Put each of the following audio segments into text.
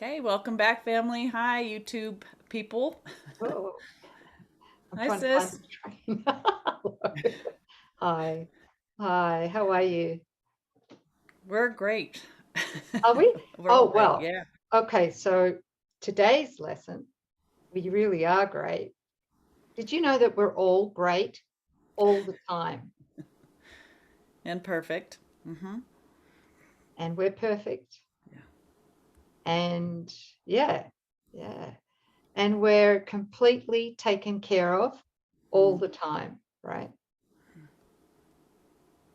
Okay, welcome back, family. Hi, YouTube people. Oh, I'm Hi, trying to find sis. the train. Hi. Hi, how are you? We're great. Are we? We're all Oh, great. well, Yeah, okay, so today's lesson, we really are great. Did you know that we're all great all the time? and perfect. Mm-hmm. And we're perfect. Yeah. And yeah, yeah. And we're completely taken care of all Mm. the time, right?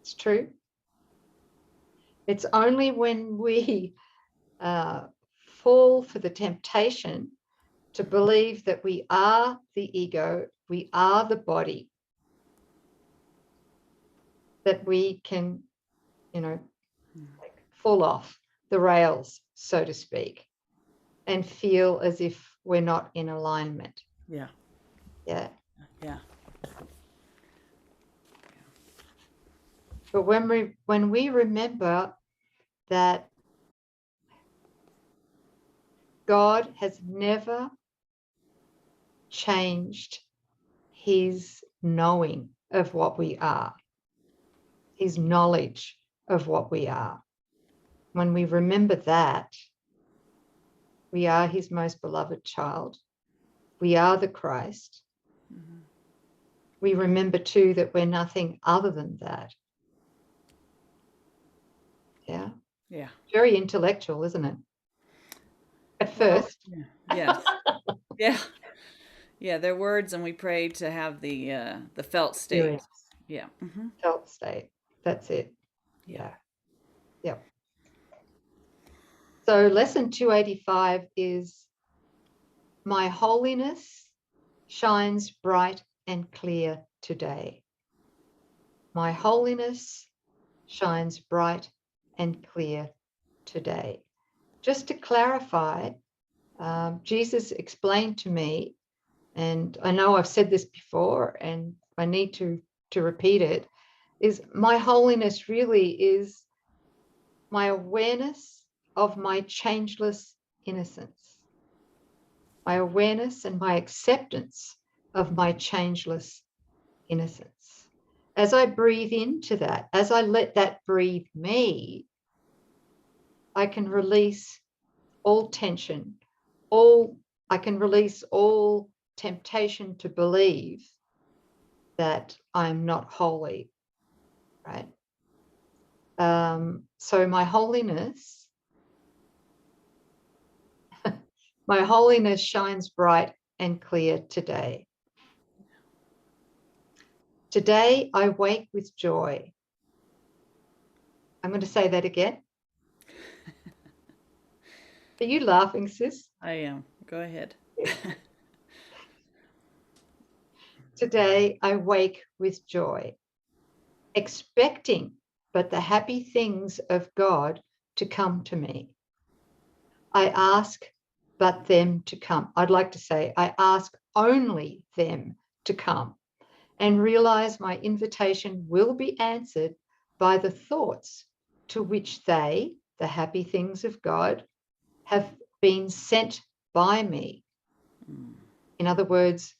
It's true. It's only when we uh, fall for the temptation to believe that we are the ego, we are the body, that we can, you know, like fall off the rails, so to speak, and feel as if we're not in alignment. Yeah. Yeah. Yeah. But when we remember that God has never changed his knowing of what we are, his knowledge of what we are. When we remember that, we are his most beloved child. We are the Christ. Mm-hmm. We remember too that we're nothing other than that. Yeah. Yeah. Very intellectual, isn't it? At Well, first. yeah. Yes. Yeah. Yeah. They're words, and we pray to have the felt state. Experience, Yeah. Mm-hmm. felt state. That's it. Yeah. Yeah. Yep. So lesson 285 is my holiness shines bright and clear today. My holiness shines bright and clear today. Just to clarify, Jesus explained to me, and I know I've said this before and I need to repeat it, is my holiness really is my awareness of my changeless innocence, my awareness and my acceptance of my changeless innocence. As I breathe into that, as I let that breathe me, I can release all tension, all I can release all temptation to believe that I'm not holy, right? So my holiness shines bright and clear today. Today I wake with joy. I'm going to say that again. Are you laughing, sis? I am. Go ahead. Today I wake with joy, expecting but the happy things of God to come to me. I ask but them to come. I'd like to say, I ask only them to come and realize my invitation will be answered by the thoughts to which they, the happy things of God, have been sent by me. Mm. In other words,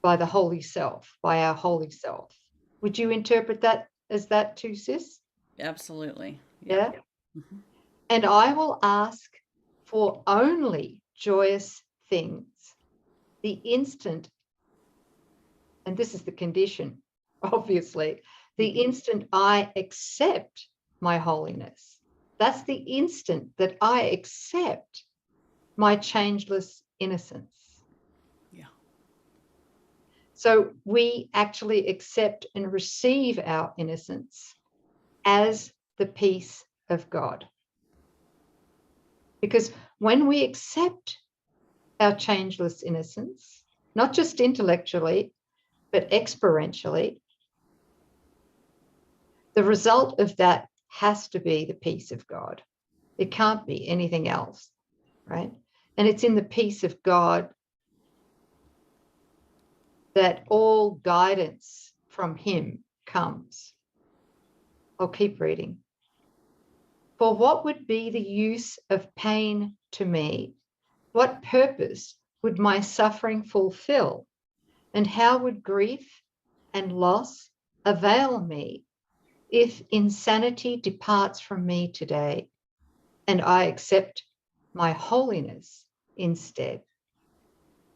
by the holy self, by our holy self. Would you interpret that as that too, sis? Absolutely. Yeah. Yeah. Mm-hmm. And I will ask for only joyous things the instant, and this is the condition, obviously, the Mm-hmm. instant I accept my holiness. That's the instant that I accept my changeless innocence. Yeah. So we actually accept and receive our innocence as the peace of God. Because when we accept our changeless innocence, not just intellectually, but experientially, the result of that has to be the peace of God. It can't be anything else, right? And it's in the peace of God that all guidance from Him comes. I'll keep reading. For what would be the use of pain to me? What purpose would my suffering fulfill? And how would grief and loss avail me if insanity departs from me today and I accept my holiness instead?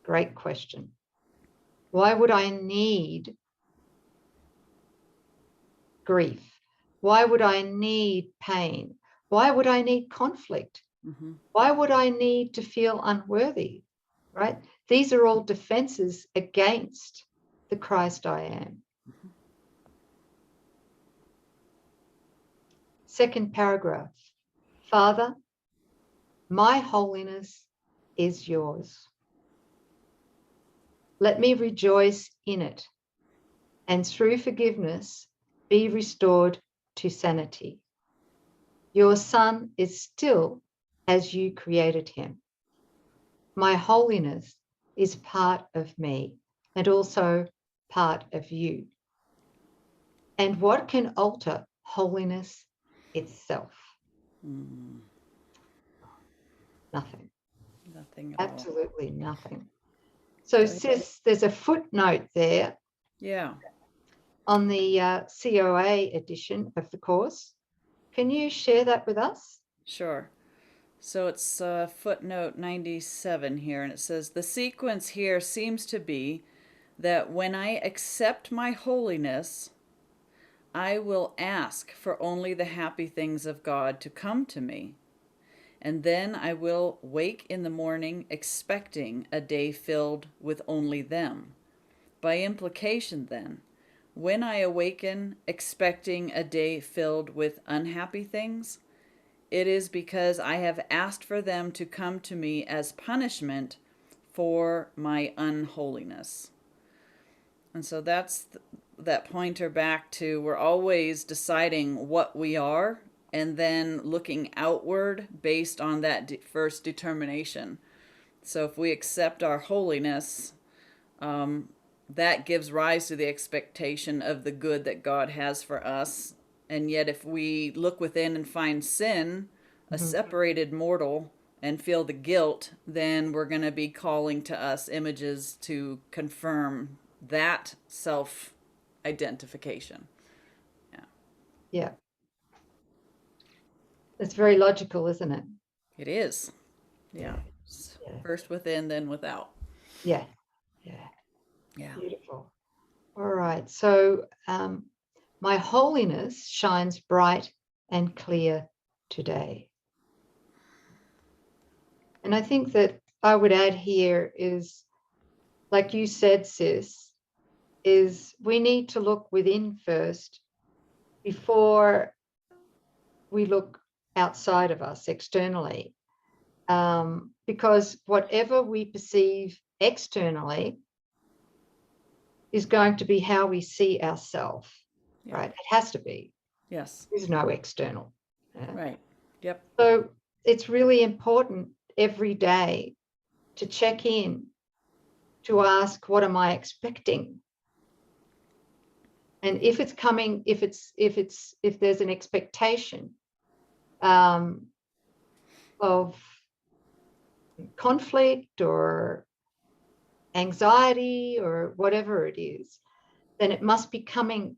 Great question. Why would I need grief? Why would I need pain? Why would I need conflict? Why would I need to feel unworthy? Right? These are all defenses against the Christ I am. Second paragraph. Father, my holiness is yours. Let me rejoice in it, and through forgiveness be restored to sanity. Your Son is still as you created him. My holiness is part of me and also part of you. And what can alter holiness itself? Nothing. Nothing at all. Absolutely nothing. So, sis, there's a footnote there. Yeah. On the COA edition of the course. Can you share that with us? Sure. So it's footnote 97 here, and it says, the sequence here seems to be that when I accept my holiness, I will ask for only the happy things of God to come to me. And then I will wake in the morning expecting a day filled with only them. By implication, then, when I awaken expecting a day filled with unhappy things, it is because I have asked for them to come to me as punishment for my unholiness. And so that's that pointer back to we're always deciding what we are and then looking outward based on that first determination. So if we accept our holiness, that gives rise to the expectation of the good that God has for us. And yet if we look within and find sin, a separated mortal, and feel the guilt, then we're going to be calling to us images to confirm that self-identification. Yeah. It's very logical, isn't it? It is. Yeah. First within, then without. Yeah. Yeah. Beautiful. All right. So my holiness shines bright and clear today. And I think that I would add here is, like you said, sis, is we need to look within first before we look outside of us externally. Because whatever we perceive externally is going to be how we see ourselves, right? It has to be. Yes. There's no external. Right. Yep. So it's really important every day to check in, to ask, what am I expecting? And if it's coming, if there's an expectation of conflict or anxiety or whatever it is, then it must be coming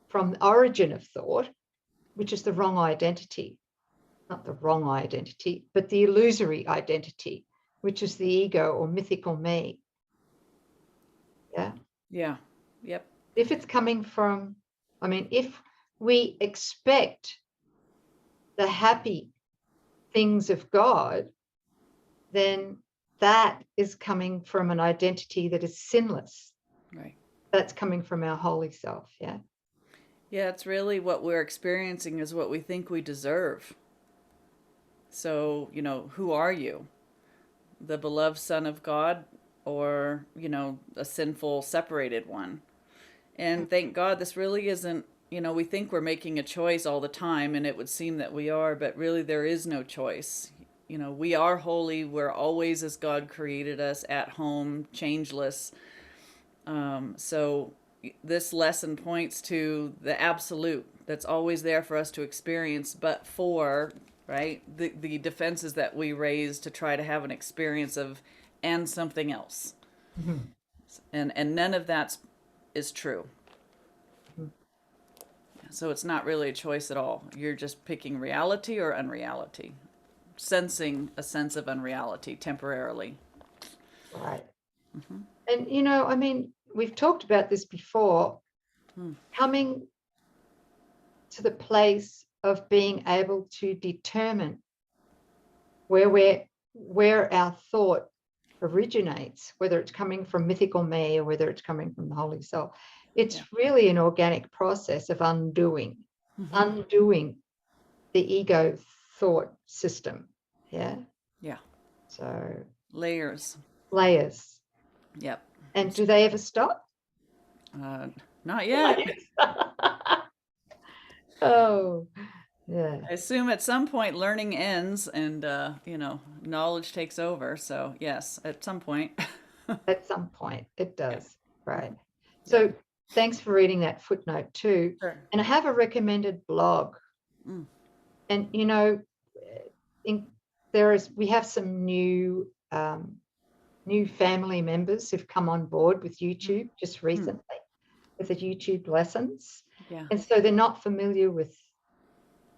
from the origin of thought, which is the wrong identity. Not the wrong identity, but the illusory identity, which is the ego or mythical me. Yeah. Yeah. Yep. If it's coming from, if we expect the happy things of God, then that is coming from an identity that is sinless. Right. That's coming from our holy self. Yeah. Yeah, it's really what we're experiencing is what we think we deserve. So, who are you? The beloved Son of God or, a sinful, separated one? And thank God this really isn't, we think we're making a choice all the time, and it would seem that we are, but really there is no choice. We are holy. We're always as God created us, at home, changeless. So this lesson points to the absolute that's always there for us to experience, but for right? The defenses that we raise to try to have an experience of and something else. Mhm. And none of that is true. Mhm. So it's not really a choice at all. You're just picking reality or unreality, sensing a sense of unreality temporarily. Right. Mm-hmm. And, I mean, we've talked about this before, Hmm. coming to the place of being able to determine where our thought originates, whether it's coming from mythical me or whether it's coming from the holy self. Yeah. It's really an organic process of undoing Mm-hmm. the ego thought system. Yeah. Yeah. So Layers. layers. Yep. And do they ever stop? Uh, Not yet. Oh, yeah. I assume at some point learning ends and, knowledge takes over. So, yes, at some point. At some point it Yeah. does. Right. Mhm. Yeah. So thanks for reading that footnote too. Sure. And I have a recommended blog. Mm. And in, we have some new family members who've come on board with YouTube just Mm. recently with the YouTube lessons, Yeah. and so they're not familiar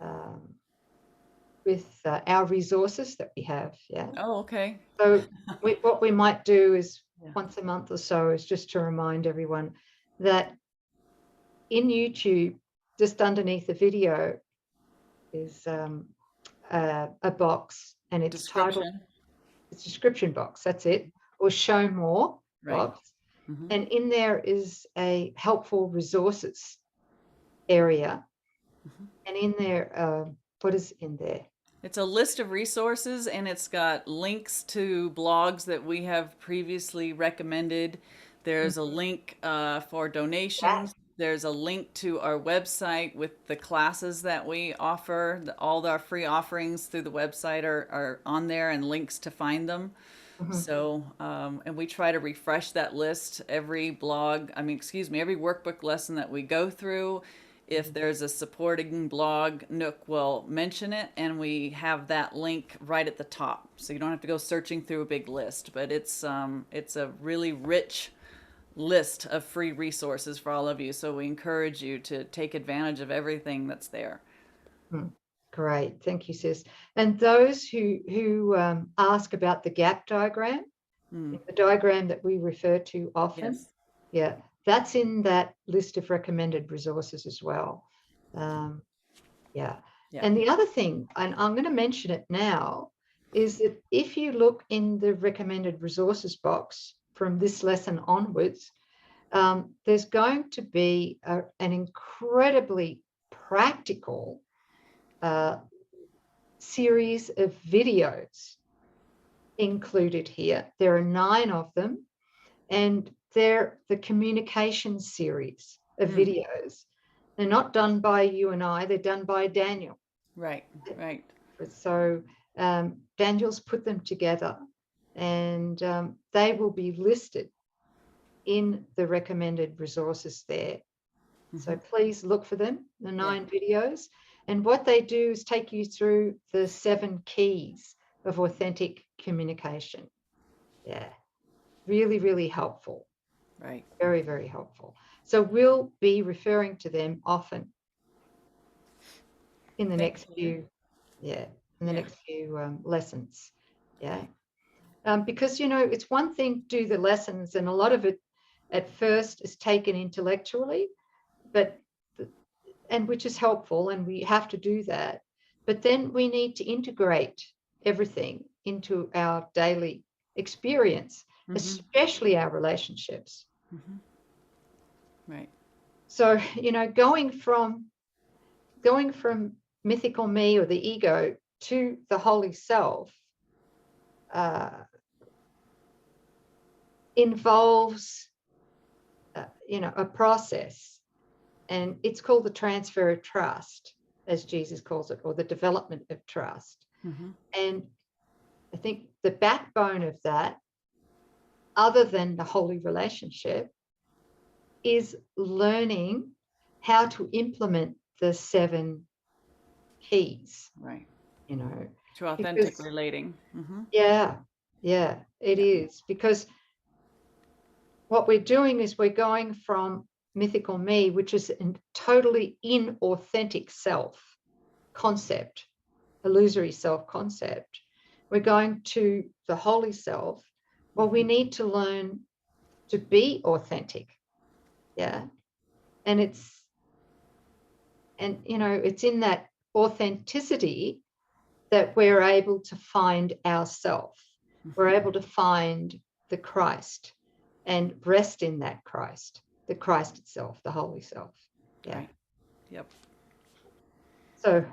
um, with our resources that we have. Yeah. Oh, okay. So what we might do is Yeah. once a month or so is just to remind everyone that in YouTube, just underneath the video is a box, and it's titled, Description. it's a description box, that's it, or show more Right. box. Mm-hmm. And in there is a helpful resources area. Mm-hmm. And in there, what is in there? It's a list of resources and it's got links to blogs that we have previously recommended. There's a link for Yeah. donations. There's a link to our website with the classes that we offer. All our free offerings through the website are on there and links to find them. Mhm. So, and we try to refresh that list every every workbook lesson that we go through. If there's a supporting blog, Nouk will mention it, and we have that link right at the top. So you don't have to go searching through a big list, but it's a really rich list of free resources for all of you. So we encourage you to take advantage of everything that's there. Great, thank you, sis. And those who ask about the gap diagram, Mm. the diagram that we refer to often, Yes. yeah, that's in that list of recommended resources as well. Yeah. Yeah. And the other thing, and I'm going to mention it now, is that if you look in the recommended resources box from this lesson onwards, there's going to be an incredibly practical series of videos included here. There are 9 of them, and they're the communication series of Mm. videos. They're not done by you and I, they're done by Daniel. Right. Right. So Daniel's put them together, and they will be listed in the recommended resources there. So please look for them, the 9 videos. And what they do is take you through the 7 keys of authentic communication. Yeah, really, really helpful. Right. Very, very helpful. So we'll be referring to them often in the Thank next you. few, yeah, in the Yeah. next few lessons. Yeah. Because, it's one thing to do the lessons, and a lot of it at first is taken intellectually, but and which is helpful, and we have to do that. But then we need to integrate everything into our daily experience, Mm-hmm. especially our relationships. Mm-hmm. Right. So, going from mythical me or the ego to the holy self uh, involves, a process, and it's called the transfer of trust, as Jesus calls it, or the development of trust. Mm-hmm. And I think the backbone of that, other than the holy relationship, is learning how to implement the 7 keys. Right. you know, To authentic because relating. yeah, it Yeah. is, because what we're doing is we're going from mythical me, which is a totally inauthentic self concept, illusory self concept. We're going to the holy self. Well, we need to learn to be authentic. Yeah. And it's in that authenticity that we're able to find ourself. We're able to find the Christ and rest in that Christ, the Christ itself, the holy self. Yeah. Right. Yep. So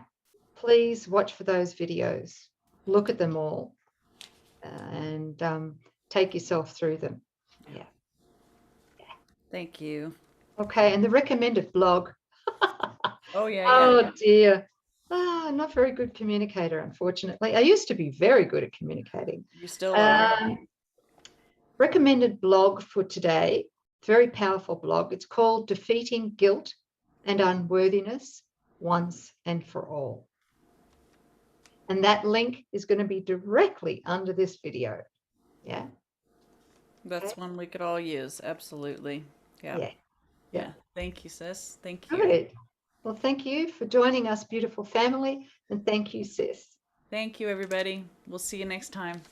please watch for those videos, look at them all, and take yourself through them. Yeah. Thank you. Okay. And the recommended blog. Oh, yeah. Oh dear. Not very good communicator, unfortunately. I used to be very good at communicating. You still are. Recommended blog for today, very powerful blog. It's called Defeating Guilt and Unworthiness Once and for All. And that link is going to be directly under this video. Yeah. That's Okay. one we could all use. Absolutely. Yeah. Yeah. Yeah. Thank you, sis. Thank you. Good. Well, thank you for joining us, beautiful family. And thank you, sis. Thank you, everybody. We'll see you next time.